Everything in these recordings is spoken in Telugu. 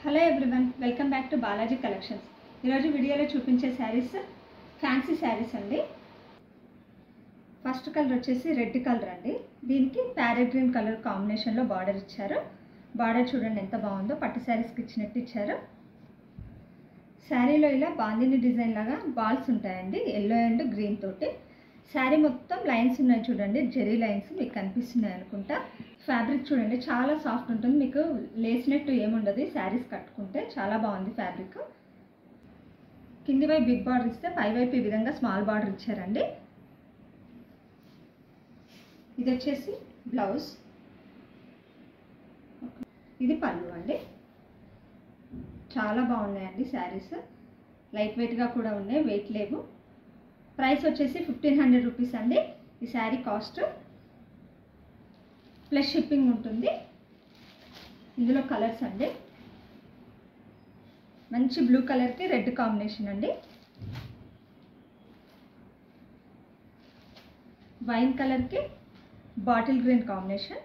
Hello everyone, welcome back to Balaji collections. ఈరోజు వీడియోలో చూపించే శారీస్ ఫ్యాన్సీ శారీస్ అండి. ఫస్ట్ కలర్ వచ్చేసి రెడ్ కలర్ అండి. దీనికి ప్యారెట్ గ్రీన్ కలర్ కాంబినేషన్లో బార్డర్ ఇచ్చారు. బార్డర్ చూడండి ఎంత బాగుందో, పట్టు శారీస్కి ఇచ్చినట్టు ఇచ్చారు. శారీలో ఇలా బాందిని డిజైన్ లాగా బాల్స్ ఉంటాయండి, ఎల్లో అండ్ గ్రీన్ తోటి. శారీ మొత్తం లైన్స్ ఉన్నాయి చూడండి, జెరీ లైన్స్ మీకు కనిపిస్తున్నాయి అనుకుంటా. ఫ్యాబ్రిక్ చూడండి చాలా సాఫ్ట్ ఉంటుంది, మీకు లేసినట్టు ఏముండదు. శారీస్ కట్టుకుంటే చాలా బాగుంది ఫ్యాబ్రిక్. కింది వైపు బిగ్ బార్డర్ ఇస్తే పై వైపు ఈ విధంగా స్మాల్ బార్డర్ ఇచ్చారండి. ఇది వచ్చేసి బ్లౌజ్, ఇది పళ్ళు అండి. చాలా బాగున్నాయండి శారీస్, లైట్ వెయిట్గా కూడా ఉన్నాయి, వెయిట్ లేవు. ప్రైస్ వచ్చేసి 1500 రూపీస్ అండి. ఈ శారీ కాస్ట్ ప్లస్ షిప్పింగ్ ఉంటుంది. ఇందులో కలర్స్ అండి, మంచి బ్లూ కలర్కి రెడ్ కాంబినేషన్ అండి, వైన్ కలర్కి బాటిల్ గ్రీన్ కాంబినేషన్,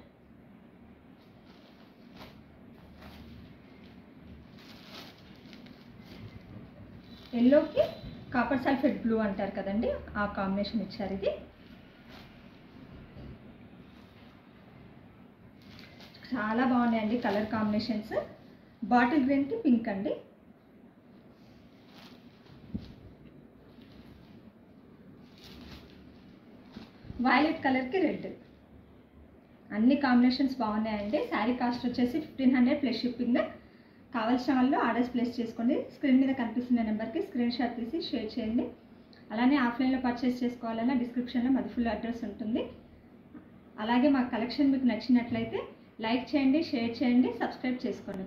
ఎల్లోకి కాపర్ సల్ఫేట్ బ్లూ అంటారు కదండి, ఆ కాంబినేషన్ ఇచ్చారు. ఇది చాలా బాగున్నాయండి కలర్ కాంబినేషన్స్. బాటిల్ గ్రీన్కి పింక్ అండి, వైలెట్ కలర్కి రెడ్. అన్ని కాంబినేషన్స్ బాగున్నాయండి. శారీ కాస్ట్ వచ్చేసి 1500 ప్లస్ షిప్పింగ్. కావాల్సిన వాళ్ళు ఆర్డర్స్ ప్లేస్ చేసుకోండి. స్క్రీన్ మీద కనిపిస్తున్న నెంబర్కి స్క్రీన్ షాట్ తీసి షేర్ చేయండి. అలానే ఆఫ్లైన్లో పర్చేస్ చేసుకోవాలన్నా డిస్క్రిప్షన్లో మాది ఫుల్ అడ్రస్ ఉంటుంది. అలాగే మా కలెక్షన్ మీకు నచ్చినట్లయితే లైక్ చేయండి, షేర్ చేయండి, సబ్స్క్రైబ్ చేసుకోండి.